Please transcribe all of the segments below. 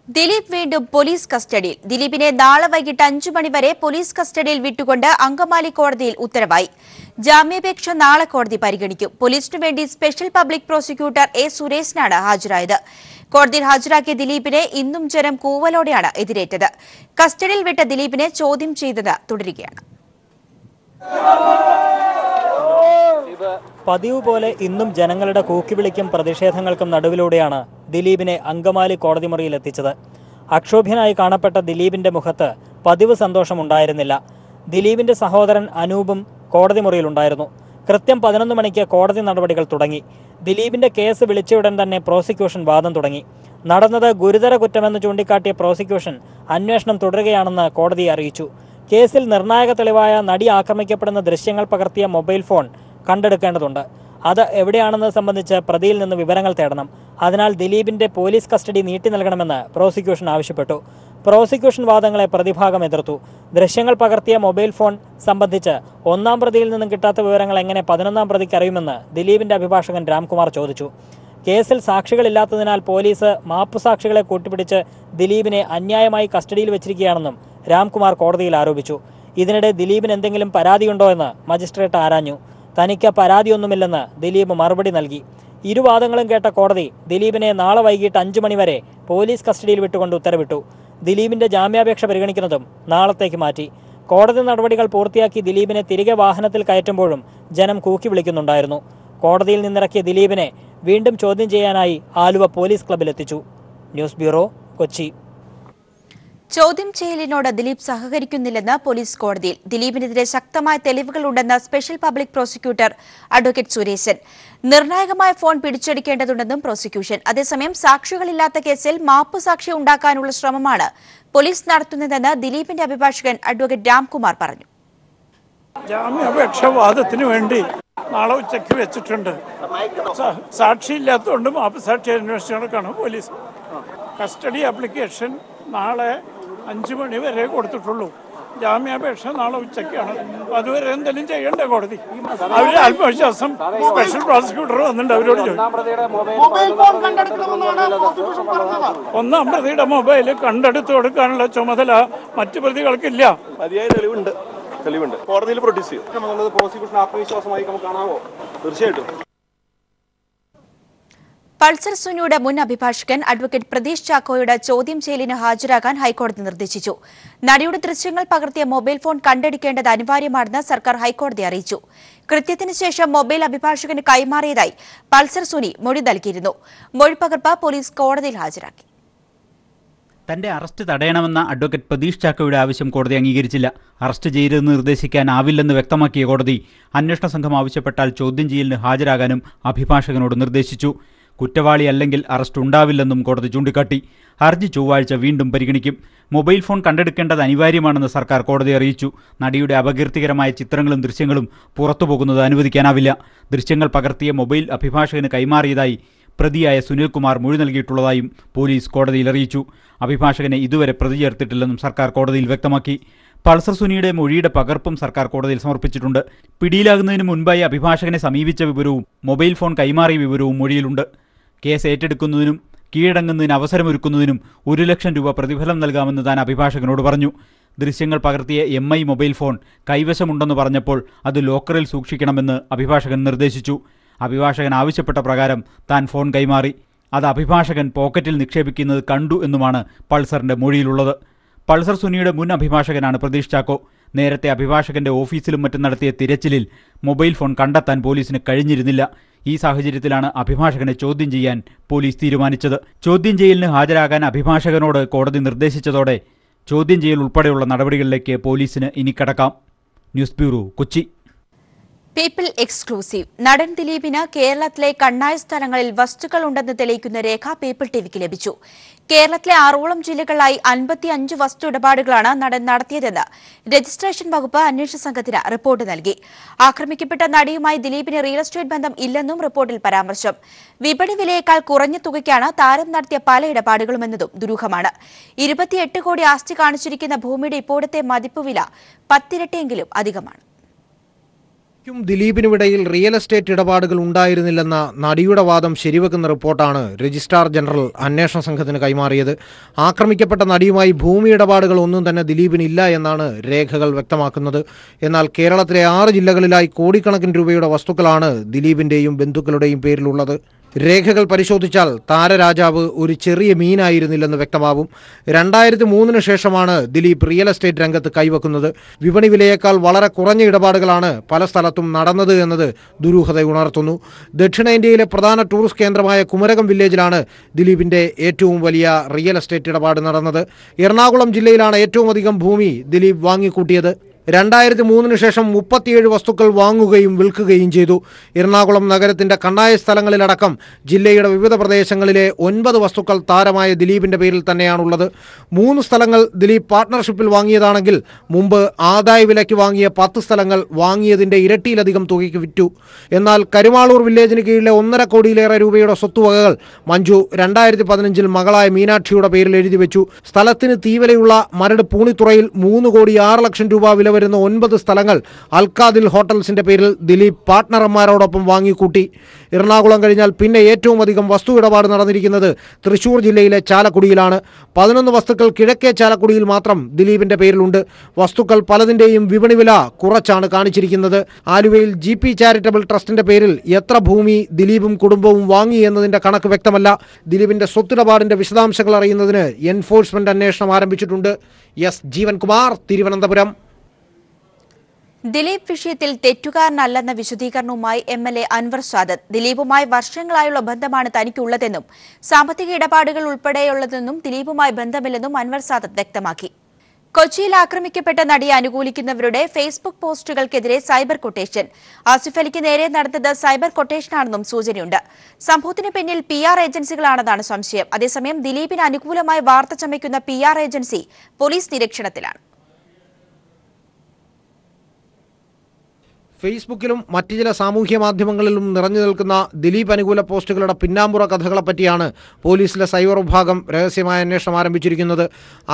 ദിലീപ് വീണ്ടും പോലീസ് കസ്റ്റഡിയിൽ. ദിലീപിനെ നാളെ വൈകിട്ട് 5 മണി വരെ പോലീസ് കസ്റ്റഡിയിൽ വിട്ടുകൊണ്ട് അങ്കമാലി കോടതിയിൽ ഉത്തരവായി. ജാമ്യാപേക്ഷ നാളെ കോടതി പരിഗണിക്കും. പോലീസിനു വേണ്ടി സ്പെഷ്യൽ പബ്ലിക് പ്രോസിക്യൂട്ടർ എ സുരേശനാണ് ഹാജരായത്. കോടതിയിൽ ഹാജരാക്കിയ ദിലീപിനെ ഇന്നും ജനം കൂവലോടെയാണ് എതിരേറ്റത്. കസ്റ്റഡിയിൽ വിട്ട ദിലീപിനെ ചോദ്യം ചെയ്തത് തുടരുകയാണ്. പതിവ് പോലെ ഇന്നും ജനങ്ങളുടെ കൂക്കിവിളിക്കും പ്രതിഷേധങ്ങൾക്കും നടുവിലൂടെയാണ് ദിലീപിനെ അങ്കമാലി കോടതി മുറിയിൽ എത്തിച്ചത്. അക്ഷോഭ്യനായി കാണപ്പെട്ട ദിലീപിന്റെ മുഖത്ത് പതിവ് സന്തോഷമുണ്ടായിരുന്നില്ല. ദിലീപിന്റെ സഹോദരൻ അനൂപും കോടതി മുറിയിലുണ്ടായിരുന്നു. കൃത്യം 11 മണിക്ക് കോടതി നടപടികൾ തുടങ്ങി. ദിലീപിന്റെ കേസ് വിളിച്ചയുടൻ തന്നെ പ്രോസിക്യൂഷൻ വാദം തുടങ്ങി. നടന്നത് ഗുരുതര കുറ്റമെന്ന് ചൂണ്ടിക്കാട്ടിയ പ്രോസിക്യൂഷൻ അന്വേഷണം തുടരുകയാണെന്ന് കോടതിയെ അറിയിച്ചു. കേസിൽ നിർണായക തെളിവായ നടി ആക്രമിക്കപ്പെടുന്ന ദൃശ്യങ്ങൾ പകർത്തിയ മൊബൈൽ ഫോൺ കണ്ടെടുക്കേണ്ടതുണ്ട്. അത് എവിടെയാണെന്നത് സംബന്ധിച്ച് പ്രതിയിൽ നിന്ന് വിവരങ്ങൾ തേടണം. അതിനാൽ ദിലീപിന്റെ പോലീസ് കസ്റ്റഡി നീട്ടി നൽകണമെന്ന് പ്രോസിക്യൂഷൻ ആവശ്യപ്പെട്ടു. പ്രോസിക്യൂഷൻ വാദങ്ങളെ പ്രതിഭാഗം എതിർത്തു. ദൃശ്യങ്ങൾ പകർത്തിയ മൊബൈൽ ഫോൺ സംബന്ധിച്ച് 1-ാം പ്രതിയിൽ നിന്നും കിട്ടാത്ത വിവരങ്ങൾ എങ്ങനെ 11-ാം പ്രതിക്ക് അറിയുമെന്ന് ദിലീപിന്റെ അഭിഭാഷകൻ രാംകുമാർ ചോദിച്ചു. കേസിൽ സാക്ഷികളില്ലാത്തതിനാൽ പോലീസ് മാപ്പുസാക്ഷികളെ കൂട്ടിപ്പിടിച്ച് ദിലീപിനെ അന്യായമായി കസ്റ്റഡിയിൽ വെച്ചിരിക്കുകയാണെന്നും രാംകുമാർ കോടതിയിൽ ആരോപിച്ചു. ഇതിനിടെ ദിലീപിന് എന്തെങ്കിലും പരാതിയുണ്ടോ എന്ന് മജിസ്ട്രേറ്റ് ആരാഞ്ഞു. തനിക്ക് പരാതിയൊന്നുമില്ലെന്ന് ദിലീപ് മറുപടി നൽകി. ഇരുവാദങ്ങളും കേട്ട കോടതി ദിലീപിനെ നാളെ വൈകിട്ട് 5 മണി വരെ പോലീസ് കസ്റ്റഡിയിൽ വിട്ടുകൊണ്ട് ഉത്തരവിട്ടു. ദിലീപിന്റെ ജാമ്യാപേക്ഷ പരിഗണിക്കുന്നതും നാളത്തേക്ക് മാറ്റി. കോടതി നടപടികൾ പൂർത്തിയാക്കി ദിലീപിനെ തിരികെ വാഹനത്തിൽ കയറ്റുമ്പോഴും ജനം കൂക്കി വിളിക്കുന്നുണ്ടായിരുന്നു. കോടതിയിൽ നിന്നിറക്കിയ ദിലീപിനെ വീണ്ടും ചോദ്യം ചെയ്യാനായി ആലുവ പോലീസ് ക്ലബിലെത്തിച്ചു. News bureau, Kochi. ചോദ്യം ചെയ്യലിനോട് ദിലീപ് സഹകരിക്കുന്നില്ലെന്ന് പോലീസ് കോടതിയിൽ. ദിലീപിനെതിരെ ശക്തമായ തെളിവുകളുണ്ടെന്ന് special public prosecutor advocate Suresan. നിർണായകമായ ഫോൺ പിടിച്ചെടുക്കേണ്ടതുണ്ടെന്നും പ്രോസിക്യൂഷൻ. അതേസമയം സാക്ഷികളില്ലാത്ത കേസിൽ മാപ്പുസാക്ഷി ഉണ്ടാക്കാനുള്ള ശ്രമമാണ് പോലീസ് നടത്തുന്നതെന്ന് ദിലീപിന്റെ അഭിഭാഷകൻ അഡ്വക്കേറ്റ് രാംകുമാർ പറഞ്ഞു. ജാമ്യാപേക്ഷ വാദത്തിന് വേണ്ടി നാളെ ഉച്ചയ്ക്ക് വെച്ചിട്ടുണ്ട്. സാക്ഷിയില്ലാത്തതുകൊണ്ട് മാപ്പുസാക്ഷി അന്വേഷിച്ചാണ് പോലീസ്. കസ്റ്റഡി ആപ്ലിക്കേഷൻ നാളെ 5 മണി വരെ കൊടുത്തിട്ടുള്ളൂ. ജാമ്യാപേക്ഷ നാളെ ഉച്ചയ്ക്കാണ്. അതുവരെ എന്തെങ്കിലും ചെയ്യണ്ടേ കോടതി? അവര് ആത്മവിശ്വാസം സ്പെഷ്യൽ പ്രോസിക്യൂട്ടർ വന്നിട്ടുണ്ട്. അവരോട് ഒന്നാം പ്രതിയുടെ മൊബൈൽ കണ്ടെടുത്തു കൊടുക്കാനുള്ള ചുമതല മറ്റു പ്രതികൾക്കില്ല. മതിയായ തെളിവുണ്ട് കോടതിയിൽ പ്രൊഡ്യൂസ് ചെയ്യും. പ്രോസിക്യൂഷൻ ആത്മവിശ്വാസമായി നമുക്ക് കാണാമോ? തീർച്ചയായിട്ടും. പൾസർ സുനിയുടെ മുൻ അഭിഭാഷകൻ അഡ്വക്കേറ്റ് പ്രതീഷ് ചാക്കോയുടെ ചോദ്യം ചെയ്യലിന് ഹാജരാകാൻ ഹൈക്കോടതി നിർദ്ദേശിച്ചു. നടിയുടെ ദൃശ്യങ്ങൾ പകർത്തിയ മൊബൈൽ ഫോൺ കണ്ടെടുക്കേണ്ടത് അനിവാര്യമാണെന്ന് സർക്കാർ ഹൈക്കോടതിയെ അറിയിച്ചു. കൃത്യത്തിന് ശേഷം മൊബൈൽ അഭിഭാഷകന് കൈമാറിയതായി പൾസർ സുനി മൊഴി നൽകിയിരുന്നു. മൊഴിപ്പകർപ്പ് പോലീസ് കോടതിയിൽ ഹാജരാക്കി. തന്റെ അറസ്റ്റ് തടയണമെന്ന അഡ്വക്കേറ്റ് പ്രതീഷ് ചാക്കോയുടെ ആവശ്യം കോടതി അംഗീകരിച്ചില്ല. അറസ്റ്റ് ചെയ്യരുതെന്ന് നിർദ്ദേശിക്കാനാവില്ലെന്ന് വ്യക്തമാക്കിയ കോടതി അന്വേഷണ സംഘം ആവശ്യപ്പെട്ടാൽ ചോദ്യം ചെയ്യലിന് ഹാജരാകാനും അഭിഭാഷകനോട് നിർദ്ദേശിച്ചു. കുറ്റവാളി അല്ലെങ്കിൽ അറസ്റ്റ് ഉണ്ടാവില്ലെന്നും കോടതി ചൂണ്ടിക്കാട്ടി. ഹർജി ചൊവ്വാഴ്ച വീണ്ടും പരിഗണിക്കും. മൊബൈൽ ഫോൺ കണ്ടെടുക്കേണ്ടത് അനിവാര്യമാണെന്ന് സർക്കാർ കോടതി അറിയിച്ചു. നടിയുടെ അപകീർത്തികരമായ ചിത്രങ്ങളും ദൃശ്യങ്ങളും പുറത്തുപോകുന്നത് അനുവദിക്കാനാവില്ല. ദൃശ്യങ്ങൾ പകർത്തിയ മൊബൈൽ അഭിഭാഷകന് കൈമാറിയതായി പ്രതിയായ സുനിൽകുമാർ മൊഴി നൽകിയിട്ടുള്ളതായും പോലീസ് കോടതിയിൽ അറിയിച്ചു. അഭിഭാഷകനെ ഇതുവരെ പ്രതി ചേർത്തിട്ടില്ലെന്നും സർക്കാർ കോടതിയിൽ വ്യക്തമാക്കി. പൾസർ സുനിയുടെ മൊഴിയുടെ പകർപ്പും സർക്കാർ കോടതിയിൽ സമർപ്പിച്ചിട്ടുണ്ട്. പിടിയിലാകുന്നതിന് മുൻപായി അഭിഭാഷകനെ സമീപിച്ച വിവരവും മൊബൈൽ ഫോൺ കൈമാറിയ വിവരവും മൊഴിയിലുണ്ട്. കേസ് ഏറ്റെടുക്കുന്നതിനും കീഴടങ്ങുന്നതിന് അവസരമൊരുക്കുന്നതിനും 1 ലക്ഷം രൂപ പ്രതിഫലം നൽകാമെന്ന് താൻ അഭിഭാഷകനോട് പറഞ്ഞു. ദൃശ്യങ്ങൾ പകർത്തിയ MI മൊബൈൽ ഫോൺ കൈവശമുണ്ടെന്ന് പറഞ്ഞപ്പോൾ അത് ലോക്കറിൽ സൂക്ഷിക്കണമെന്ന് അഭിഭാഷകൻ നിർദ്ദേശിച്ചു. അഭിഭാഷകൻ ആവശ്യപ്പെട്ട പ്രകാരം താൻ ഫോൺ കൈമാറി. അത് അഭിഭാഷകൻ പോക്കറ്റിൽ നിക്ഷേപിക്കുന്നത് കണ്ടു എന്നുമാണ് പൾസറിന്റെ മൊഴിയിലുള്ളത്. പൾസർ സുനിയുടെ മുൻ അഭിഭാഷകനാണ് പ്രതീഷ് ചാക്കോ. നേരത്തെ അഭിഭാഷകന്റെ ഓഫീസിലും മറ്റും നടത്തിയ തിരച്ചിലിൽ മൊബൈൽ ഫോൺ കണ്ടെത്താൻ പോലീസിന് കഴിഞ്ഞിരുന്നില്ല. ഈ സാഹചര്യത്തിലാണ് അഭിഭാഷകനെ ചോദ്യം ചെയ്യാൻ പോലീസ് തീരുമാനിച്ചത്. ചോദ്യം ചെയ്യലിന് ഹാജരാകാൻ അഭിഭാഷകനോട് കോടതി നിർദ്ദേശിച്ചതോടെ ചോദ്യം ചെയ്യൽ ഉൾപ്പെടെയുള്ള നടപടികളിലേക്ക് പോലീസിന് ഇനി കടക്കാം. News bureau, Kochi. People exclusive. നടൻ ദിലീപിന് കേരളത്തിലെ കണ്ണായ സ്ഥലങ്ങളിൽ വസ്തുക്കളുണ്ടെന്ന് തെളിയിക്കുന്ന രേഖ പീപ്പിൾ ടിവിക്ക് ലഭിച്ചു. കേരളത്തിലെ 6ഓളം ജില്ലകളിലായി 55 വസ്തു ഇടപാടുകളാണ് നടൻ നടത്തിയതെന്ന് രജിസ്ട്രേഷൻ വകുപ്പ് അന്വേഷണ സംഘത്തിന് റിപ്പോർട്ട് നൽകി. ആക്രമിക്കപ്പെട്ട നടിയുമായി ദിലീപിന് റിയൽ എസ്റ്റേറ്റ് ബന്ധം ഇല്ലെന്നും റിപ്പോർട്ടിൽ പരാമർശം. വിപണി വിലയേക്കാൾ കുറഞ്ഞ തുകയ്ക്കാണ് താരം നടത്തിയ പല ഇടപാടുകളുമെന്നതും ദുരൂഹമാണ്. 28 കോടി ആസ്തി കാണിച്ചിരിക്കുന്ന ഭൂമിയുടെ ഇപ്പോഴത്തെ മതിപ്പ് വില 10 ഇരട്ടിയെങ്കിലും അധികമാണ്. ദിലീപിനുമിടയിൽ റിയൽ എസ്റ്റേറ്റ് ഇടപാടുകൾ ഉണ്ടായിരുന്നില്ലെന്ന നടിയുടെ വാദം ശരിവെക്കുന്ന റിപ്പോർട്ടാണ് രജിസ്ട്രാർ ജനറൽ അന്വേഷണ സംഘത്തിന് കൈമാറിയത്. ആക്രമിക്കപ്പെട്ട നടിയുമായി ഭൂമി ഇടപാടുകൾ ഒന്നും തന്നെ ദിലീപിനില്ല എന്നാണ് രേഖകൾ വ്യക്തമാക്കുന്നത്. എന്നാൽ കേരളത്തിലെ 6 ജില്ലകളിലായി കോടിക്കണക്കിന് രൂപയുടെ വസ്തുക്കളാണ് ദിലീപിന്റെയും ബന്ധുക്കളുടെയും പേരിലുള്ളത്. രേഖകൾ പരിശോധിച്ചാൽ താരരാജാവ് ഒരു ചെറിയ മീനായിരുന്നില്ലെന്ന് വ്യക്തമാവും. 2003 ശേഷമാണ് ദിലീപ് റിയൽ എസ്റ്റേറ്റ് രംഗത്ത് കൈവക്കുന്നത്. വിപണി വിലയേക്കാൾ വളരെ കുറഞ്ഞ ഇടപാടുകളാണ് പല സ്ഥലത്തും നടന്നത് എന്നത് ദുരൂഹത ഉണർത്തുന്നു. ദക്ഷിണേന്ത്യയിലെ പ്രധാന ടൂറിസ്റ്റ് കേന്ദ്രമായ കുമരകം വില്ലേജിലാണ് ദിലീപിന്റെ ഏറ്റവും വലിയ റിയൽ എസ്റ്റേറ്റ് ഇടപാട് നടന്നത്. എറണാകുളം ജില്ലയിലാണ് ഏറ്റവും അധികം ഭൂമി ദിലീപ് വാങ്ങിക്കൂട്ടിയത്. 2003 ശേഷം 37 വസ്തുക്കൾ വാങ്ങുകയും വിൽക്കുകയും ചെയ്തു. എറണാകുളം നഗരത്തിന്റെ കണ്ണായ സ്ഥലങ്ങളിലടക്കം ജില്ലയുടെ വിവിധ പ്രദേശങ്ങളിലെ 9 വസ്തുക്കൾ താരമായ ദിലീപിന്റെ പേരിൽ തന്നെയാണുള്ളത്. 3 സ്ഥലങ്ങൾ ദിലീപ് പാർട്ട്ണർഷിപ്പിൽ വാങ്ങിയതാണെങ്കിൽ മുമ്പ് ആദായ വിലയ്ക്ക് വാങ്ങിയ 10 സ്ഥലങ്ങൾ വാങ്ങിയതിന്റെ ഇരട്ടിയിലധികം തുകയ്ക്ക് വിറ്റു. എന്നാൽ കരുമാളൂർ വില്ലേജിന് കീഴിലെ 1.5 കോടിയിലേറെ രൂപയുടെ സ്വത്തുവകകൾ മഞ്ജു 2015 മകളായ മീനാക്ഷിയുടെ പേരിൽ എഴുതി വെച്ചു. സ്ഥലത്തിന് തീവലയുള്ള മരട് പൂണിത്തുറയിൽ 3,06 ലക്ഷം രൂപ വില വരുന്ന 9 സ്ഥലങ്ങൾ അൽക്കാദിൽ ഹോട്ടൽസിന്റെ പേരിൽ ദിലീപ് പാർട്ട്ണർമാരോടൊപ്പം വാങ്ങിക്കൂട്ടി. എറണാകുളം കഴിഞ്ഞാൽ പിന്നെ ഏറ്റവും അധികം വസ്തു ഇടപാട് നടന്നിരിക്കുന്നത് തൃശൂർ ജില്ലയിലെ ചാലക്കുടിയിലാണ്. 11 വസ്തുക്കൾ കിഴക്കേ ചാലക്കുടിയിൽ മാത്രം ദിലീപിന്റെ പേരിലുണ്ട്. വസ്തുക്കൾ പലതിന്റെയും വിപണി വില കുറച്ചാണ് കാണിച്ചിരിക്കുന്നത്. ആലുവയിൽ GP ചാരിറ്റബിൾ ട്രസ്റ്റിന്റെ പേരിൽ എത്ര ഭൂമി ദിലീപും കുടുംബവും വാങ്ങി എന്നതിന്റെ കണക്ക് വ്യക്തമല്ല. ദിലീപിന്റെ സ്വത്തിടപാടിന്റെ വിശദാംശങ്ങൾ അറിയുന്നതിന് എൻഫോഴ്സ്മെന്റ് അന്വേഷണം ആരംഭിച്ചിട്ടുണ്ട്. എസ് ജീവൻകുമാർ, തിരുവനന്തപുരം. ദിലീപ് വിഷയത്തിൽ തെറ്റുകാരനല്ലെന്ന വിശദീകരണവുമായി MLA അൻവർ സാദത്ത് ദിലീപുമായി വർഷങ്ങളായുള്ള ബന്ധമാണ് തനിക്കുള്ളതെന്നും സാമ്പത്തിക ഇടപാടുകൾ ഉൾപ്പെടെയുള്ളതെന്നും ദിലീപുമായി ബന്ധമില്ലെന്നും അൻവർ സാദത്ത് വ്യക്തമാക്കി. കൊച്ചിയിൽ ആക്രമിക്കപ്പെട്ട നടിയെ അനുകൂലിക്കുന്നവരുടെ ഫേസ്ബുക്ക് പോസ്റ്റുകൾക്കെതിരെ സൈബർ കൊട്ടേഷൻ. ആസിഫ് അലിക്ക് നേരെ നടന്നത് സൈബർ കൊട്ടേഷനാണെന്നും സൂചനയുണ്ട്. സംഭവത്തിന് പിന്നിൽ PR ഏജൻസികളാണെന്നാണ് സംശയം. അതേസമയം ദിലീപിന് അനുകൂലമായി വാർത്ത ചമയ്ക്കുന്ന PR ഏജൻസി പോലീസ് നിരീക്ഷണത്തിലാണ്. ഫേസ്ബുക്കിലും മറ്റു ചില സാമൂഹ്യ മാധ്യമങ്ങളിലും നിറഞ്ഞു നിൽക്കുന്ന ദിലീപ് അനുകൂല പോസ്റ്റുകളുടെ പിന്നാമ്പുറ കഥകളെപ്പറ്റിയാണ് പോലീസിലെ സൈബർ വിഭാഗം രഹസ്യമായ അന്വേഷണം ആരംഭിച്ചിരിക്കുന്നത്.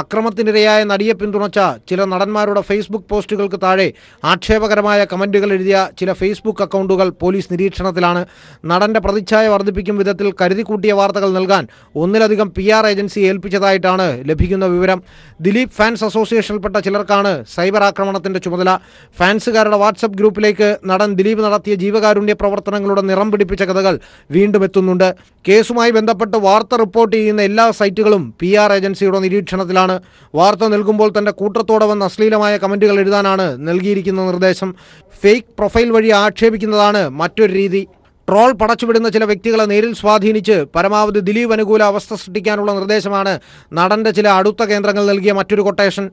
അക്രമത്തിനിരയായ നടിയെ പിന്തുണച്ച ചില നടന്മാരുടെ ഫേസ്ബുക്ക് പോസ്റ്റുകൾക്ക് താഴെ ആക്ഷേപകരമായ കമന്റുകൾ എഴുതിയ ചില ഫേസ്ബുക്ക് അക്കൗണ്ടുകൾ പോലീസ് നിരീക്ഷണത്തിലാണ്. നടന്റെ പ്രതിച്ഛായ വർദ്ധിപ്പിക്കും വിധത്തിൽ കരുതിക്കൂട്ടിയ വാർത്തകൾ നൽകാൻ 1-ലധികം PR ഏജൻസി ഏൽപ്പിച്ചതായിട്ടാണ് ലഭിക്കുന്ന വിവരം. ദിലീപ് ഫാൻസ് അസോസിയേഷനിൽപ്പെട്ട ചിലർക്കാണ് സൈബർ ആക്രമണത്തിന്റെ ചുമതല. ഫാൻസുകാരുടെ വാട്സ്ആപ്പ് ഗ്രൂപ്പിലേക്ക് നടൻ ദിലീപ് നടത്തിയ ജീവകാരുണ്യ പ്രവർത്തനങ്ങളുടെ നിറം പിടിപ്പിച്ച കഥകൾ വീണ്ടും എത്തുന്നുണ്ട്. കേസുമായി ബന്ധപ്പെട്ട് വാർത്ത റിപ്പോർട്ട് ചെയ്യുന്ന എല്ലാ സൈറ്റുകളും PR ഏജൻസിയുടെ നിരീക്ഷണത്തിലാണ്. വാർത്ത നൽകുമ്പോൾ തന്റെ കൂട്ടത്തോടെ വന്ന അശ്ലീലമായ കമന്റുകൾ എഴുതാനാണ് നൽകിയിരിക്കുന്ന നിർദ്ദേശം. ഫേക്ക് പ്രൊഫൈൽ വഴി ആക്ഷേപിക്കുന്നതാണ് മറ്റൊരു രീതി. ട്രോൾ പടച്ചുവിടുന്ന ചില വ്യക്തികളെ നേരിൽ സ്വാധീനിച്ച് പരമാവധി ദിലീപ് അനുകൂല അവസ്ഥ സൃഷ്ടിക്കാനുള്ള നിർദ്ദേശമാണ് നടന്റെ ചില അടുത്ത കേന്ദ്രങ്ങൾ നൽകിയ മറ്റൊരു കൊട്ടേഷൻ.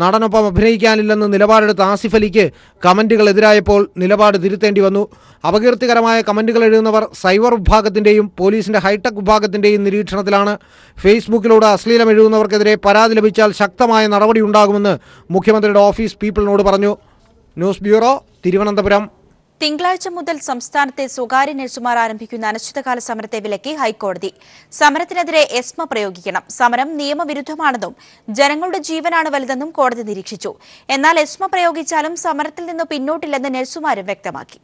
നടനൊപ്പം അഭിനയിക്കാനില്ലെന്ന് നിലപാടെടുത്ത ആസിഫ് അലിക്ക് കമന്റുകൾ എതിരായപ്പോൾ നിലപാട് തിരുത്തേണ്ടി വന്നു. അപകീർത്തികരമായ കമന്റുകൾ എഴുതുന്നവർ സൈബർ വിഭാഗത്തിന്റെയും പോലീസിന്റെ ഹൈടെക് വിഭാഗത്തിന്റെയും നിരീക്ഷണത്തിലാണ്. ഫേസ്ബുക്കിലൂടെ അശ്ലീലം എഴുതുന്നവർക്കെതിരെ പരാതി ലഭിച്ചാൽ ശക്തമായ നടപടിയുണ്ടാകുമെന്ന് മുഖ്യമന്ത്രിയുടെ ഓഫീസ് പീപ്പിളിനോട് പറഞ്ഞു. News bureau, Thiruvananthapuram. തിങ്കളാഴ്ച മുതൽ സംസ്ഥാനത്തെ സ്വകാര്യ നഴ്സുമാർ ആരംഭിക്കുന്ന അനിശ്ചിതകാല സമരത്തെ വിലക്കി ഹൈക്കോടതി. സമരത്തിനെതിരെ എസ്മ പ്രയോഗിക്കണം. സമരം നിയമവിരുദ്ധമാണെന്നും ജനങ്ങളുടെ ജീവനാണ് വലുതെന്നും കോടതി നിരീക്ഷിച്ചു. എന്നാൽ എസ്മ പ്രയോഗിച്ചാലും സമരത്തിൽ നിന്ന് പിന്നോട്ടില്ലെന്ന് നഴ്സുമാരും വ്യക്തമാക്കി.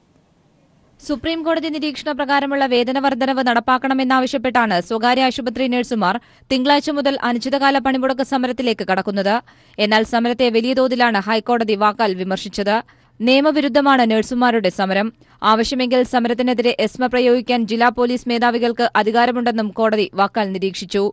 സുപ്രീംകോടതി നിരീക്ഷണ പ്രകാരമുള്ള വേതന വർധനവ് നടപ്പാക്കണമെന്നാവശ്യപ്പെട്ടാണ് സ്വകാര്യ ആശുപത്രി നഴ്സുമാർ തിങ്കളാഴ്ച മുതൽ അനിശ്ചിതകാല പണിമുടക്ക് സമരത്തിലേക്ക് കടക്കുന്നത്. എന്നാൽ സമരത്തെ വലിയ തോതിലാണ് ഹൈക്കോടതി വാക്കാൽ വിമർശിച്ചത്. നിയമവിരുദ്ധമാണ് നഴ്സുമാരുടെ സമരം. ആവശ്യമെങ്കിൽ സമരത്തിനെതിരെ എസ്മ പ്രയോഗിക്കാൻ ജില്ലാ പോലീസ് മേധാവികൾക്ക് അധികാരമുണ്ടെന്നും കോടതി വാക്കാൽ നിരീക്ഷിച്ചു.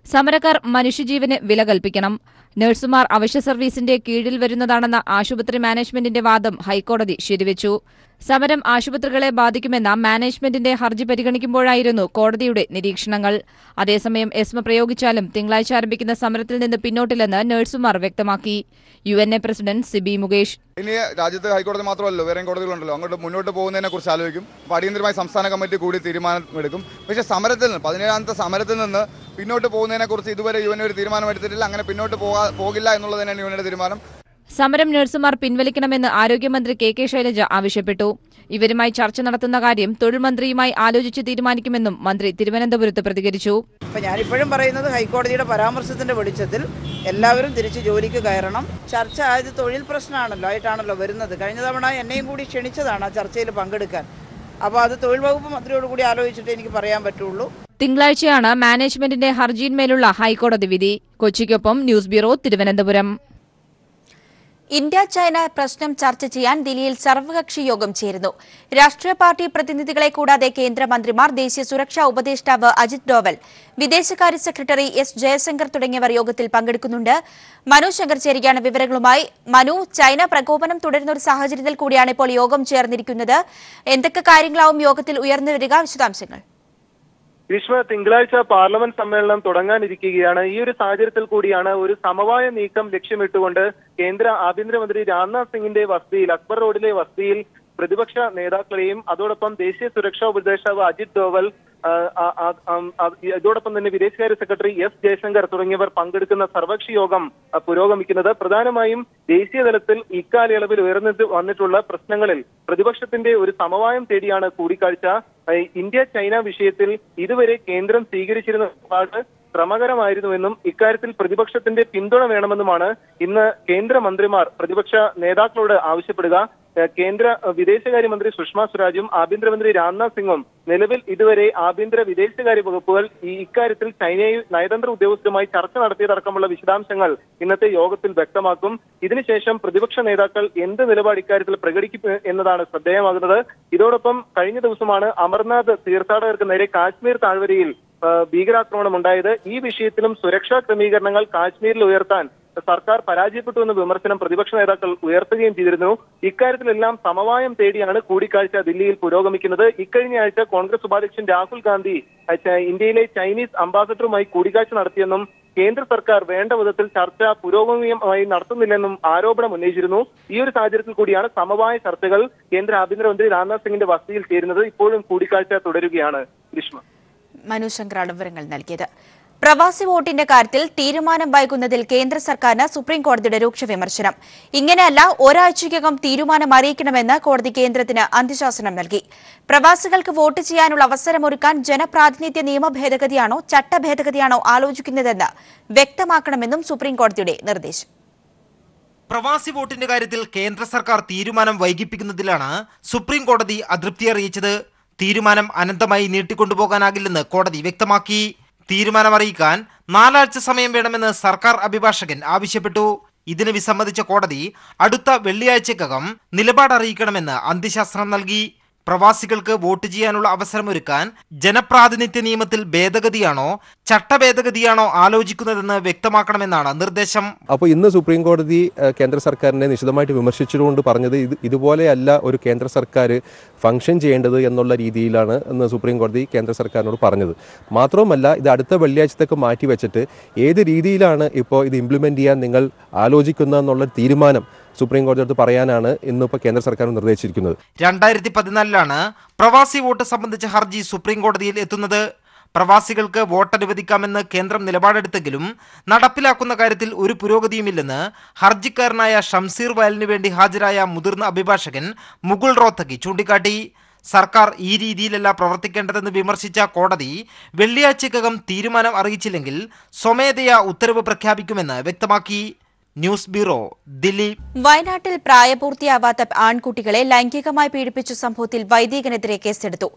സമരക്കാർ മനുഷ്യജീവന് വില കൽപ്പിക്കണം. നഴ്സുമാർ അവശ്യ സർവീസിന്റെ കീഴിൽ വരുന്നതാണെന്ന ആശുപത്രി മാനേജ്മെന്റിന്റെ വാദം ഹൈക്കോടതി ശരിവച്ചു. സമരം ആശുപത്രികളെ ബാധിക്കുമെന്ന മാനേജ്മെന്റിന്റെ ഹർജി പരിഗണിക്കുമ്പോഴായിരുന്നു കോടതിയുടെ നിരീക്ഷണങ്ങൾ. അതേസമയം എസ്മ പ്രയോഗിച്ചാലും തിങ്കളാഴ്ച ആരംഭിക്കുന്ന സമരത്തിൽ നിന്ന് പിന്നോട്ടില്ലെന്ന് നഴ്സുമാർ വ്യക്തമാക്കി. UNA president Sibi Mukesh. ഇനി രാജ്യത്ത് ഹൈക്കോടതി മാത്രമല്ലോ, വേറെ കോടതികളുണ്ടല്ലോ, അങ്ങോട്ട് മുന്നോട്ട് പോകുന്നതിനെ കുറിച്ച് ആലോചിക്കും. അപ്പോൾ അടിയന്തരമായി സംസ്ഥാന കമ്മിറ്റി കൂടി തീരുമാനമെടുക്കും. പക്ഷേ സമരത്തിൽ നിന്ന് 17ാമത്തെ സമരത്തിൽ നിന്ന് പിന്നോട്ട് പോകുന്നതിനെ കുറിച്ച് ഇതുവരെ UNA ഒരു തീരുമാനം എടുത്തിട്ടില്ല. അങ്ങനെ പിന്നോട്ട് പോകില്ല എന്നുള്ളത് തന്നെയാണ് UNAയുടെ തീരുമാനം. സമരം നഴ്സുമാർ പിൻവലിക്കണമെന്ന് ആരോഗ്യമന്ത്രി കെ ശൈലജ ആവശ്യപ്പെട്ടു. ഇവരുമായി ചർച്ച നടത്തുന്ന കാര്യം തൊഴിൽ മന്ത്രിയുമായി ആലോചിച്ച് തീരുമാനിക്കുമെന്നും മന്ത്രി തിരുവനന്തപുരത്ത് പ്രതികരിച്ചു. ഞാനിപ്പോഴും പറയുന്നത് ഹൈക്കോടതിയുടെ പരാമർശത്തിന്റെ വെളിച്ചത്തിൽ എല്ലാവരും തിരിച്ച് ജോലിക്ക് കയറണം. ചർച്ച ആയത് തൊഴിൽ പ്രശ്നമാണല്ലോ വരുന്നത്. കഴിഞ്ഞ തവണ എന്നെയും കൂടി ക്ഷണിച്ചതാണ് ആ ചർച്ചയിൽ പങ്കെടുക്കാൻ. അപ്പോൾ അത് തൊഴിൽ വകുപ്പ് മന്ത്രിയോട് കൂടി ആലോചിച്ചിട്ട് എനിക്ക് പറയാൻ പറ്റുള്ളൂ. തിങ്കളാഴ്ചയാണ് മാനേജ്മെന്റിന്റെ ഹർജിയിന്മേലുള്ള ഹൈക്കോടതി വിധി. കൊച്ചിക്കൊപ്പം news bureau, Thiruvananthapuram. India China പ്രശ്നം ചർച്ച ചെയ്യാൻ ദില്ലിയിൽ സർവകക്ഷി യോഗം ചേരുന്നു. രാഷ്ട്രീയ പാർട്ടി പ്രതിനിധികളെ കൂടാതെ കേന്ദ്രമന്ത്രിമാർ, ദേശീയ സുരക്ഷാ ഉപദേഷ്ടാവ് അജിത് ഡോവൽ, വിദേശകാര്യ സെക്രട്ടറി എസ് ജയശങ്കർ തുടങ്ങിയവർ യോഗത്തിൽ പങ്കെടുക്കുന്നുണ്ട്. മനു ശങ്കർ ചേരുകയാണ് വിവരങ്ങളുമായി. മനു, ചൈന പ്രകോപനം തുടരുന്ന ഒരു സാഹചര്യത്തിൽ കൂടിയാണ് ഇപ്പോൾ യോഗം ചേർന്നിരിക്കുന്നത്. എന്തൊക്കെ കാര്യങ്ങളാവും യോഗത്തിൽ ഉയർന്നു വരിക? വിശദാംശങ്ങൾ. ഗ്രീഷ്മ, തിങ്കളാഴ്ച പാർലമെന്റ് സമ്മേളനം തുടങ്ങാനിരിക്കുകയാണ്. ഈ ഒരു സാഹചര്യത്തിൽ കൂടിയാണ് ഒരു സമവായ നീക്കം ലക്ഷ്യമിട്ടുകൊണ്ട് കേന്ദ്ര ആഭ്യന്തരമന്ത്രി രാജ്നാഥ് സിംഗിന്റെ വസതിയിൽ, അക്ബർ റോഡിലെ വസതിയിൽ പ്രതിപക്ഷ നേതാക്കളെയും അതോടൊപ്പം ദേശീയ സുരക്ഷാ ഉപദേഷ്ടാവ് അജിത് ഡോവൽ, ഇതോടൊപ്പം തന്നെ വിദേശകാര്യ സെക്രട്ടറി എസ് ജയശങ്കർ തുടങ്ങിയവർ പങ്കെടുക്കുന്ന സർവകക്ഷി യോഗം പുരോഗമിക്കുന്നത്. പ്രധാനമായും ദേശീയ തലത്തിൽ ഇക്കാലയളവിൽ ഉയർന്നു വന്നിട്ടുള്ള പ്രശ്നങ്ങളിൽ പ്രതിപക്ഷത്തിന്റെ ഒരു സമവായം തേടിയാണ് കൂടിക്കാഴ്ച. ഇന്ത്യ ചൈന വിഷയത്തിൽ ഇതുവരെ കേന്ദ്രം സ്വീകരിച്ചിരുന്ന നിലപാട് ശ്രമകരമായിരുന്നുവെന്നും ഇക്കാര്യത്തിൽ പ്രതിപക്ഷത്തിന്റെ പിന്തുണ വേണമെന്നുമാണ് ഇന്ന് കേന്ദ്രമന്ത്രിമാർ പ്രതിപക്ഷ നേതാക്കളോട് ആവശ്യപ്പെടുക. കേന്ദ്ര വിദേശകാര്യമന്ത്രി സുഷമ സ്വരാജും ആഭ്യന്തരമന്ത്രി രാജ്നാഥ് സിംഗും നിലവിൽ ഇതുവരെ ആഭ്യന്തര വിദേശകാര്യ വകുപ്പുകൾ ഇക്കാര്യത്തിൽ ചൈനയിൽ നയതന്ത്ര ഉദ്യോഗസ്ഥരുമായി ചർച്ച നടത്തിയതടക്കമുള്ള വിശദാംശങ്ങൾ ഇന്നത്തെ യോഗത്തിൽ വ്യക്തമാക്കും. ഇതിനുശേഷം പ്രതിപക്ഷ നേതാക്കൾ എന്ത് നിലപാട് ഇക്കാര്യത്തിൽ പ്രകടിക്കും എന്നതാണ് ശ്രദ്ധേയമാകുന്നത്. ഇതോടൊപ്പം കഴിഞ്ഞ ദിവസമാണ് അമർനാഥ് തീർത്ഥാടകർക്ക് നേരെ കാശ്മീർ താഴ്വരയിൽ ഭീകരാക്രമണം ഉണ്ടായത്. ഈ വിഷയത്തിലും സുരക്ഷാ ക്രമീകരണങ്ങൾ കാശ്മീരിൽ ഉയർത്താൻ സർക്കാർ പരാജയപ്പെട്ടു എന്ന വിമർശനം പ്രതിപക്ഷ നേതാക്കൾ ഉയർത്തുകയും ചെയ്തിരുന്നു. ഇക്കാര്യത്തിലെല്ലാം സമവായം തേടിയാണ് കൂടിക്കാഴ്ച ദില്ലിയിൽ പുരോഗമിക്കുന്നത്. ഇക്കഴിഞ്ഞ ആഴ്ച കോൺഗ്രസ് ഉപാധ്യക്ഷൻ രാഹുൽ ഗാന്ധി ഇന്ത്യയിലെ ചൈനീസ് അംബാസഡറുമായി കൂടിക്കാഴ്ച നടത്തിയെന്നും കേന്ദ്ര സർക്കാർ വേണ്ട വിധത്തിൽ ചർച്ച പുരോഗമനമായി നടത്തുന്നില്ലെന്നും ആരോപണം ഉന്നയിച്ചിരുന്നു. ഈ ഒരു സാഹചര്യത്തിൽ കൂടിയാണ് സമവായ ചർച്ചകൾ കേന്ദ്ര ആഭ്യന്തരമന്ത്രി രാജ്നാഥ് സിംഗിന്റെ വസതിയിൽ ചേരുന്നത്. ഇപ്പോഴും കൂടിക്കാഴ്ച തുടരുകയാണ്. ഗ്രീഷ്മ, മനു ശങ്കറാണ് വിവരങ്ങൾ നൽകിയത്. പ്രവാസി വോട്ടിന്റെ കാര്യത്തിൽ തീരുമാനം വൈകുന്നതിൽ കേന്ദ്ര സർക്കാരിന് സുപ്രീംകോടതിയുടെ രൂക്ഷ വിമർശനം. ഇങ്ങനെയല്ല, ഒരാഴ്ചയ്ക്കകം തീരുമാനം അറിയിക്കണമെന്ന് കോടതി കേന്ദ്രത്തിന് അന്ത്യശാസനം നൽകി. പ്രവാസികൾക്ക് വോട്ട് ചെയ്യാനുള്ള അവസരമൊരുക്കാൻ ജനപ്രാതിനിധ്യ നിയമ ഭേദഗതിയാണോ ചട്ട ഭേദഗതിയാണോ ആലോചിക്കുന്നതെന്ന് വ്യക്തമാക്കണമെന്നും സുപ്രീംകോടതിയുടെ നിർദ്ദേശം. പ്രവാസി വോട്ടിന്റെ കാര്യത്തിൽ കേന്ദ്ര സർക്കാർ തീരുമാനം വൈകിപ്പിക്കുന്നതിലാണ് സുപ്രീംകോടതി അതൃപ്തി അറിയിച്ചത്. തീരുമാനം അനന്തമായി നീട്ടിക്കൊണ്ടുപോകാനാകില്ലെന്ന് കോടതി വ്യക്തമാക്കി. തീരുമാനം അറിയിക്കാൻ 4 ആഴ്ച സമയം വേണമെന്ന് സർക്കാർ അഭിഭാഷകൻ ആവശ്യപ്പെട്ടു. ഇതിന് വിസമ്മതിച്ച കോടതി അടുത്ത വെള്ളിയാഴ്ചക്കകം നിലപാട് അറിയിക്കണമെന്ന് അന്ത്യശാസനം നൽകി. പ്രവാസികൾക്ക് വോട്ട് ചെയ്യാനുള്ള അവസരമൊരുക്കാൻ ജനപ്രാതിനിധ്യ നിയമത്തിൽ ഭേദഗതിയാണോ ചട്ടഭേദഗതിയാണോ ആലോചിക്കുന്നതെന്ന് വ്യക്തമാക്കണമെന്നാണ് നിർദ്ദേശം. അപ്പോൾ ഇന്ന് സുപ്രീം കോടതി കേന്ദ്ര സർക്കാരിനെ നിശിതമായിട്ട് വിമർശിച്ചുകൊണ്ട് പറഞ്ഞത് ഇതുപോലെയല്ല ഒരു കേന്ദ്ര സർക്കാർ ഫംഗ്ഷൻ ചെയ്യേണ്ടത് എന്നുള്ള രീതിയിലാണ് ഇന്ന് സുപ്രീം കോടതി കേന്ദ്ര സർക്കാരിനോട് പറഞ്ഞത്. മാത്രവുമല്ല, ഇത് അടുത്ത വെള്ളിയാഴ്ചത്തേക്ക് മാറ്റി വെച്ചിട്ട് ഏത് രീതിയിലാണ് ഇപ്പോൾ ഇത് ഇംപ്ലിമെന്റ് ചെയ്യാൻ നിങ്ങൾ ആലോചിക്കുന്നതെന്നുള്ള തീരുമാനം സുപ്രീം കോടതിയോട് പറയാനാണ് ഇന്നിപ്പോൾ കേന്ദ്ര സർക്കാർ നിർദ്ദേശിച്ചിരിക്കുന്നത്. 2014 പ്രവാസി വോട്ട് സംബന്ധിച്ച ഹർജി സുപ്രീം കോടതിയിൽ എത്തുന്നത്. പ്രവാസികൾക്ക് വോട്ട് അനുവദിക്കാമെന്ന് കേന്ദ്രം നിലപാടെടുത്തെങ്കിലും നടപ്പിലാക്കുന്ന കാര്യത്തിൽ ഒരു പുരോഗതിയുമില്ലെന്ന് ഹർജിക്കാരനായ ഷംസീർ വയലിനു വേണ്ടി ഹാജരായ മുതിർന്ന അഭിഭാഷകൻ മുകുൾ റോത്തഗി ചൂണ്ടിക്കാട്ടി. സർക്കാർ ഈ രീതിയിലല്ല പ്രവർത്തിക്കേണ്ടതെന്ന് വിമർശിച്ച കോടതി വെള്ളിയാഴ്ചക്കകം തീരുമാനം അറിയിച്ചില്ലെങ്കിൽ സ്വമേധയാ ഉത്തരവ് പ്രഖ്യാപിക്കുമെന്ന് വ്യക്തമാക്കി. News bureau, Delhi. വയനാട്ടിൽ പ്രായപൂർത്തിയാവാത്ത ആൺകുട്ടികളെ ലൈംഗികമായി പീഡിപ്പിച്ച സംഭവത്തിൽ വൈദികനെതിരെ കേസെടുത്തു.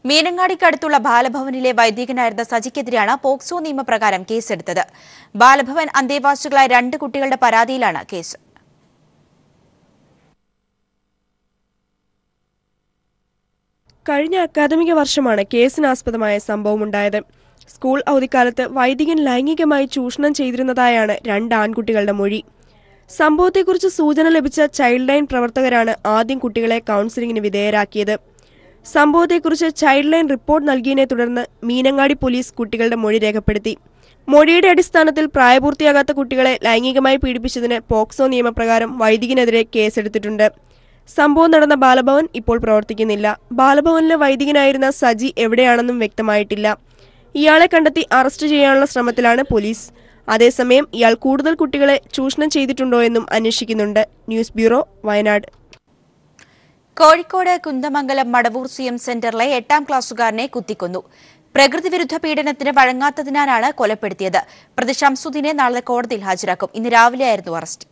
മീനങ്ങാടിക്കടുത്തുള്ള ബാലഭവനിലെ വൈദികനായിരുന്ന സജിക്കെതിരെയാണ് പോക്സോ നിയമപ്രകാരം കേസെടുത്തത്. ബാലഭവൻ അന്തേവാസികളായ 2 കുട്ടികളുടെ പരാതിയിലാണ് കേസ്. കഴിഞ്ഞ അക്കാദമിക വർഷമാണ് കേസിനാസ്പദമായ സംഭവമുണ്ടായത്. സ്കൂൾ അവധിക്കാലത്ത് വൈദികൻ ലൈംഗികമായി ചൂഷണം ചെയ്തിരുന്നതായാണ് 2 ആൺകുട്ടികളുടെ മൊഴി. സംഭവത്തെക്കുറിച്ച് സൂചന ലഭിച്ച ചൈൽഡ് ലൈൻ പ്രവർത്തകരാണ് ആദ്യം കുട്ടികളെ കൌൺസിലിംഗിന് വിധേയരാക്കിയത്. സംഭവത്തെക്കുറിച്ച് ചൈൽഡ് ലൈൻ റിപ്പോർട്ട് നൽകിയതിനെ തുടർന്ന് മീനങ്ങാടി പോലീസ് കുട്ടികളുടെ മൊഴി രേഖപ്പെടുത്തി. മൊഴിയുടെ അടിസ്ഥാനത്തിൽ പ്രായപൂർത്തിയാകാത്ത കുട്ടികളെ ലൈംഗികമായി പീഡിപ്പിച്ചതിന് പോക്സോ നിയമപ്രകാരം വൈദികനെതിരെ കേസെടുത്തിട്ടുണ്ട്. സംഭവം നടന്ന ബാലഭവൻ ഇപ്പോൾ പ്രവർത്തിക്കുന്നില്ല. ബാലഭവനിലെ വൈദികനായിരുന്ന സജി എവിടെയാണെന്നും വ്യക്തമായിട്ടില്ല. ഇയാളെ കണ്ടെത്തി അറസ്റ്റ് ചെയ്യാനുള്ള ശ്രമത്തിലാണ് പോലീസ്. അതേസമയം ഇയാൾ കൂടുതൽ കുട്ടികളെ ചൂഷണം ചെയ്തിട്ടുണ്ടോ എന്നും അന്വേഷിക്കുന്നുണ്ട്. News bureau, Wayanad. Kozhikode Kunnamangalam Madavoor CM സെന്ററിലെ 8ാം ക്ലാസ്സുകാരനെ കുത്തിക്കൊന്നു. പ്രകൃതിവിരുദ്ധ പീഡനത്തിന് വഴങ്ങാത്തതിനാലാണ് കൊലപ്പെടുത്തിയത്. പ്രതി ഷംസുദ്ദീനെ നാളെ കോടതിയിൽ ഹാജരാക്കും. ഇന്ന് രാവിലെയായിരുന്നു അറസ്റ്റ്.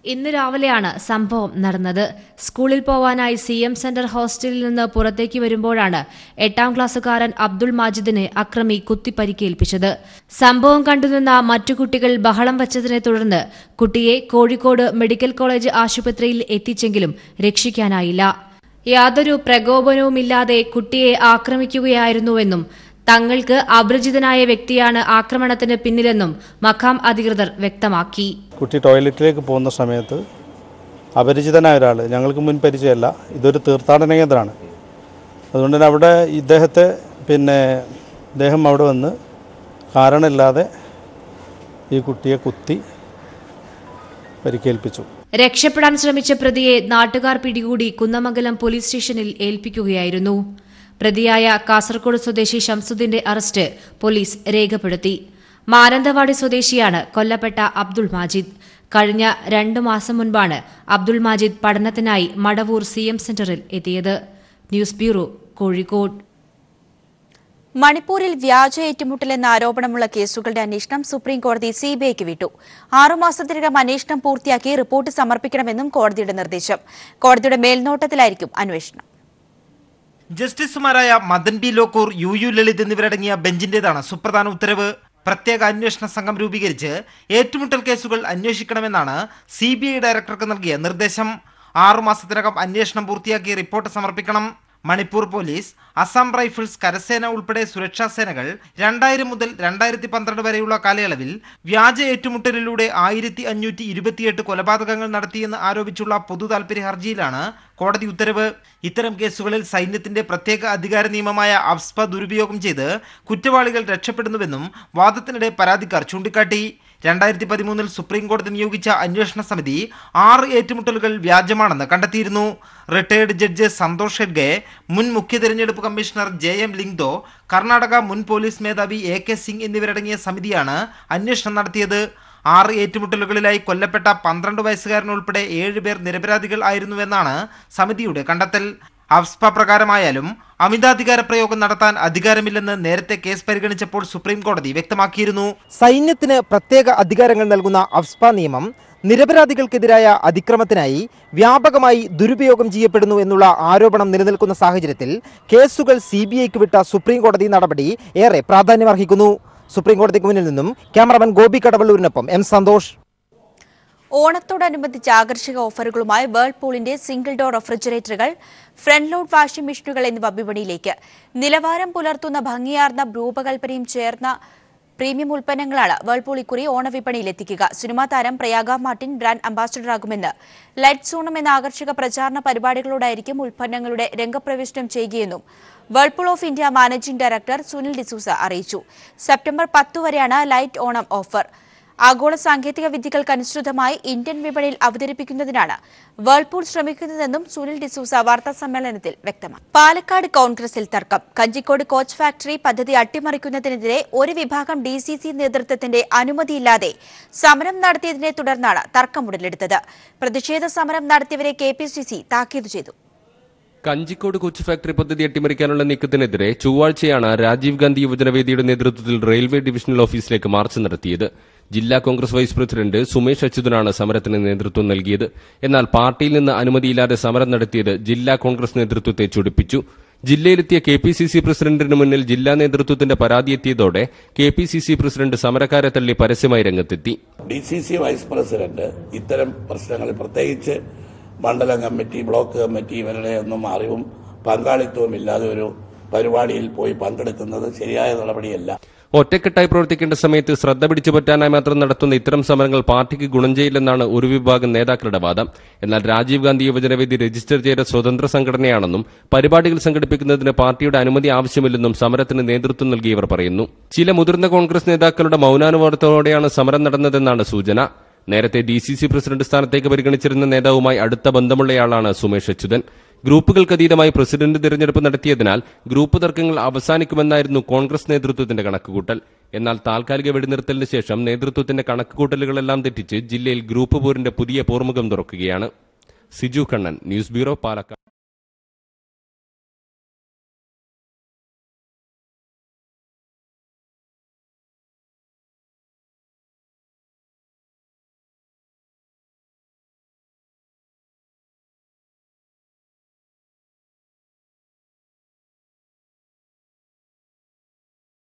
ഇന്ന് രാവിലെയാണ് സംഭവം നടന്നത്. സ്കൂളിൽ പോവാനായി CM സെന്റർ ഹോസ്റ്റലിൽ നിന്ന് പുറത്തേക്ക് വരുമ്പോഴാണ് 8ാം ക്ലാസ്സുകാരൻ അബ്ദുൾ മാജിദിനെ അക്രമി കുത്തിപ്പരിക്കേൽപ്പിച്ചത്. സംഭവം കണ്ടുനിന്ന മറ്റു കുട്ടികൾ ബഹളം വച്ചതിനെ തുടർന്ന് കുട്ടിയെ കോഴിക്കോട് മെഡിക്കൽ കോളേജ് ആശുപത്രിയിൽ എത്തിച്ചെങ്കിലും രക്ഷിക്കാനായില്ല. യാതൊരു പ്രകോപനവുമില്ലാതെ കുട്ടിയെ ആക്രമിക്കുകയായിരുന്നുവെന്നും തങ്ങൾക്ക് അപരിചിതനായ വ്യക്തിയാണ് ആക്രമണത്തിന് പിന്നിലെന്നും മഖാം അധികൃതർ വ്യക്തമാക്കി. കുട്ടി ടോയ്ലറ്റിലേക്ക് പോകുന്ന സമയത്ത് അപരിചിതനായ ഒരാൾ, ഞങ്ങൾക്ക് മുൻ പരിചയമല്ല, ഇതൊരു തീർത്ഥാടന കേന്ദ്രമാണ്, അതുകൊണ്ട് തന്നെ അവിടെ ഇദ്ദേഹം അവിടെ വന്ന് കാരണമില്ലാതെ ഈ കുട്ടിയെ കുത്തി പരിക്കേൽപ്പിച്ചു. രക്ഷപ്പെടാൻ ശ്രമിച്ച പ്രതിയെ നാട്ടുകാർ പിടികൂടി കുന്നമംഗലം പോലീസ് സ്റ്റേഷനിൽ ഏൽപ്പിക്കുകയായിരുന്നു. പ്രതിയായ കാസർഗോഡ് സ്വദേശി ഷംസുദ്ദീന്റെ അറസ്റ്റ് പോലീസ് രേഖപ്പെടുത്തി. മാനന്തവാടി സ്വദേശിയാണ് കൊല്ലപ്പെട്ട അബ്ദുൾ മാജിദ്. കഴിഞ്ഞ 2 മാസം മുൻപാണ് അബ്ദുൾ മാജിദ് പഠനത്തിനായി മടവൂർ CM സെന്ററിൽ എത്തിയത്. News bureau, Kozhikode. മണിപ്പൂരിൽ വ്യാജ ഏറ്റുമുട്ടലെന്ന ആരോപണമുള്ള കേസുകളുടെ അന്വേഷണം സുപ്രീംകോടതി CBIക്ക് വിട്ടു. 6 മാസത്തിനകം അന്വേഷണം പൂർത്തിയാക്കി റിപ്പോർട്ട് സമർപ്പിക്കണമെന്നും കോടതിയുടെ നിർദ്ദേശം. കോടതിയുടെ മേൽനോട്ടത്തിലായിരിക്കും അന്വേഷണം. ജസ്റ്റിസുമാരായ മദൻ ബി ലോക്കൂർ, UU ലളിത് എന്നിവരടങ്ങിയ ബെഞ്ചിന്റേതാണ് സുപ്രധാന ഉത്തരവ്. പ്രത്യേക അന്വേഷണ സംഘം രൂപീകരിച്ച് ഏറ്റുമുട്ടൽ കേസുകൾ അന്വേഷിക്കണമെന്നാണ് CBI ഡയറക്ടർക്ക് നൽകിയ നിർദ്ദേശം. 6 മാസത്തിനകം അന്വേഷണം പൂർത്തിയാക്കി റിപ്പോർട്ട് സമർപ്പിക്കണം. മണിപ്പൂർ പോലീസ്, അസം റൈഫിൾസ്, കരസേന ഉൾപ്പെടെ സുരക്ഷാ സേനകൾ 2000 മുതൽ 2012 വരെയുള്ള കാലയളവിൽ വ്യാജ ഏറ്റുമുട്ടലിലൂടെ 1528 കൊലപാതകങ്ങൾ നടത്തിയെന്ന് ആരോപിച്ചുള്ള പൊതു താൽപര്യ ഹർജിയിലാണ് കോടതി ഉത്തരവ്. ഇത്തരം കേസുകളിൽ സൈന്യത്തിന്റെ പ്രത്യേക അധികാര നിയമമായ അഫ്സ്പ ദുരുപയോഗം ചെയ്ത് കുറ്റവാളികൾ രക്ഷപ്പെടുന്നുവെന്നും വാദത്തിനിടെ പരാതിക്കാർ ചൂണ്ടിക്കാട്ടി. 2013 സുപ്രീംകോടതി നിയോഗിച്ച അന്വേഷണ സമിതി 6 ഏറ്റുമുട്ടലുകൾ വ്യാജമാണെന്ന് കണ്ടെത്തിയിരുന്നു. റിട്ടയർഡ് ജഡ്ജ് സന്തോഷ് ഹെഗ്ഡെ, മുൻ മുഖ്യ തെരഞ്ഞെടുപ്പ് കമ്മീഷണർ JM ലിംഗ്ദോ, കർണാടക മുൻ പോലീസ് മേധാവി AK സിംഗ് എന്നിവരടങ്ങിയ സമിതിയാണ് അന്വേഷണം നടത്തിയത്. 6 ഏറ്റുമുട്ടലുകളിലായി കൊല്ലപ്പെട്ട 12 വയസ്സുകാരനുൾപ്പെടെ 7 പേർ നിരപരാധികൾ ആയിരുന്നുവെന്നാണ് സമിതിയുടെ കണ്ടെത്തൽ. അഫ്സ്പ പ്രകാരമായാലും അമിതാധികാര പ്രയോഗം നടത്താൻ അധികാരമില്ലെന്ന് നേരത്തെ കേസ് പരിഗണിച്ചപ്പോൾ സുപ്രീം കോടതി വ്യക്തമാക്കിയിരുന്നു. സൈന്യത്തിന് പ്രത്യേക അധികാരങ്ങൾ നൽകുന്ന അഫ്സ്പ നിയമം നിരപരാധികൾക്കെതിരായ അതിക്രമത്തിനായി വ്യാപകമായി ദുരുപയോഗം ചെയ്യപ്പെടുന്നു എന്നുള്ള ആരോപണം നിലനിൽക്കുന്ന സാഹചര്യത്തിൽ കേസുകൾ CBIക്ക് വിട്ട സുപ്രീം കോടതി നടപടി ഏറെ പ്രാധാന്യമർഹിക്കുന്നു. സുപ്രീം കോടതിക്ക് മുന്നിൽ നിന്നും ക്യാമറമാൻ ഗോപി കടവള്ളൂരിനൊപ്പം M സന്തോഷ്. ഓണത്തോടനുബന്ധിച്ച് ആകർഷക ഓഫറുകളുമായി വേൾപൂളിന്റെ സിംഗിൾ ഡോർ റെഫ്രിജറേറ്ററുകൾ, ഫ്രണ്ട് ലോഡ് വാഷിംഗ് മെഷീനുകൾ എന്നിവ വിപണിയിലേക്ക്. നിലവാരം പുലർത്തുന്ന ഭംഗിയാർന്ന രൂപകൽപ്പനയും ചേർന്ന പ്രീമിയം ഉൽപ്പന്നങ്ങളാണ് വേൾപൂൾ ഇക്കുറി ഓണവിപണിയിൽ എത്തിക്കുക. സിനിമാ താരം പ്രയാഗ മാർട്ടിൻ ബ്രാൻഡ് അംബാസിഡറാകുമെന്ന് ലൈറ്റ്സ് ഓണം എന്ന ആകർഷക പ്രചാരണ പരിപാടികളോടായിരിക്കും ഉൽപ്പന്നങ്ങളുടെ രംഗപ്രവേശനം ചെയ്യുകയെന്നും Whirlpool of India managing director Sunil D'Souza അറിയിച്ചു. സെപ്റ്റംബർ 10 വരെയാണ് ലൈറ്റ് ഓണം ഓഫർ. ആഗോള സാങ്കേതിക വിദ്യകൾക്കനുസൃതമായി ഇന്ത്യൻ വിപണിയിൽ അവതരിപ്പിക്കുന്നതിനാണ് വേൾപൂൾ ശ്രമിക്കുന്നതെന്നും സുനിൽ ഡിസൂസ വാർത്താ സമ്മേളനത്തിൽ വ്യക്തമാക്കി. പാലക്കാട് കോൺഗ്രസിൽ തർക്കം. കഞ്ചിക്കോട് കോച്ച് ഫാക്ടറി പദ്ധതി അട്ടിമറിക്കുന്നതിനെതിരെ ഒരു വിഭാഗം DCC നേതൃത്വത്തിന്റെ അനുമതിയില്ലാതെ സമരം നടത്തിയതിനെ തുടർന്നാണ് തർക്കം ഉടലെടുത്തത്. പ്രതിഷേധ സമരം നടത്തിയവരെ KPCC താക്കീത് ചെയ്തു. കഞ്ചിക്കോട് കോച്ച് ഫാക്ടറി പദ്ധതി അട്ടിമറിക്കാനുള്ള നീക്കത്തിനെതിരെ ചൊവ്വാഴ്ചയാണ് രാജീവ് ഗാന്ധി യുവജനവേദിയുടെ നേതൃത്വത്തിൽ റെയിൽവേ ഡിവിഷണൽ ഓഫീസിലേക്ക് മാർച്ച് നടത്തിയത്. ജില്ലാ കോൺഗ്രസ് വൈസ് പ്രസിഡന്റ് സുമേഷ് അച്യുതനാണ് സമരത്തിന് നേതൃത്വം നൽകിയത്. എന്നാൽ പാർട്ടിയിൽ നിന്ന് അനുമതിയില്ലാതെ സമരം നടത്തിയത് ജില്ലാ കോൺഗ്രസ് നേതൃത്വത്തെ ചൊടിപ്പിച്ചു. ജില്ലയിലെത്തിയ KPCC പ്രസിഡന്റിന് മുന്നിൽ ജില്ലാ നേതൃത്വത്തിന്റെ പരാതി എത്തിയതോടെ KPCC പ്രസിഡന്റ് സമരക്കാരെ തള്ളി പരസ്യമായി രംഗത്തെത്തി. DCC വൈസ് പ്രസിഡന്റ് ഇത്തരം പ്രശ്നങ്ങളിൽ, പ്രത്യേകിച്ച് മണ്ഡലം കമ്മിറ്റി, ബ്ലോക്ക് കമ്മിറ്റി ഇവരുടെ ഒന്നും അറിവും പങ്കാളിത്തവും ഇല്ലാതെ ഒരു പരിപാടിയിൽ പോയി പങ്കെടുക്കുന്നത് ശരിയായ നടപടിയല്ല. ഒറ്റക്കെട്ടായി പ്രവർത്തിക്കേണ്ട സമയത്ത് ശ്രദ്ധ പിടിച്ചുപറ്റാനായി മാത്രം നടത്തുന്ന ഇത്തരം സമരങ്ങൾ പാർട്ടിക്ക് ഗുണം ചെയ്യില്ലെന്നാണ് ഒരു വിഭാഗം നേതാക്കളുടെ വാദം. എന്നാൽ രാജീവ് ഗാന്ധി യുവജനവേദി രജിസ്റ്റർ ചെയ്ത സ്വതന്ത്ര സംഘടനയാണെന്നും പരിപാടികൾ സംഘടിപ്പിക്കുന്നതിന് പാർട്ടിയുടെ അനുമതി ആവശ്യമില്ലെന്നും സമരത്തിന് നേതൃത്വം നൽകിയവർ പറയുന്നു. ചില മുതിർന്ന കോൺഗ്രസ് നേതാക്കളുടെ മൗനാനുവാദത്തോടെയാണ് സമരം നടന്നതെന്നാണ് സൂചന. നേരത്തെ DCC പ്രസിഡന്റ് സ്ഥാനത്തേക്ക് പരിഗണിച്ചിരുന്ന നേതാവുമായി അടുത്ത ബന്ധമുള്ളയാളാണ് സുമേഷ് അച്യുതൻ. ഗ്രൂപ്പുകൾക്കതീതമായി പ്രസിഡന്റ് തിരഞ്ഞെടുപ്പ് നടത്തിയതിനാൽ ഗ്രൂപ്പ് തർക്കങ്ങൾ അവസാനിക്കുമെന്നായിരുന്നു കോൺഗ്രസ് നേതൃത്വത്തിന്റെ കണക്കുകൂട്ടൽ. എന്നാൽ താൽക്കാലിക വെടിനിർത്തലിന് ശേഷം നേതൃത്വത്തിന്റെ കണക്കുകൂട്ടലുകളെല്ലാം തെറ്റിച്ച് ജില്ലയിൽ ഗ്രൂപ്പ് പോരിന്റെ പുതിയ പോർമുഖം തുറക്കുകയാണ്. Siju Kannan, news bureau, Palakkad.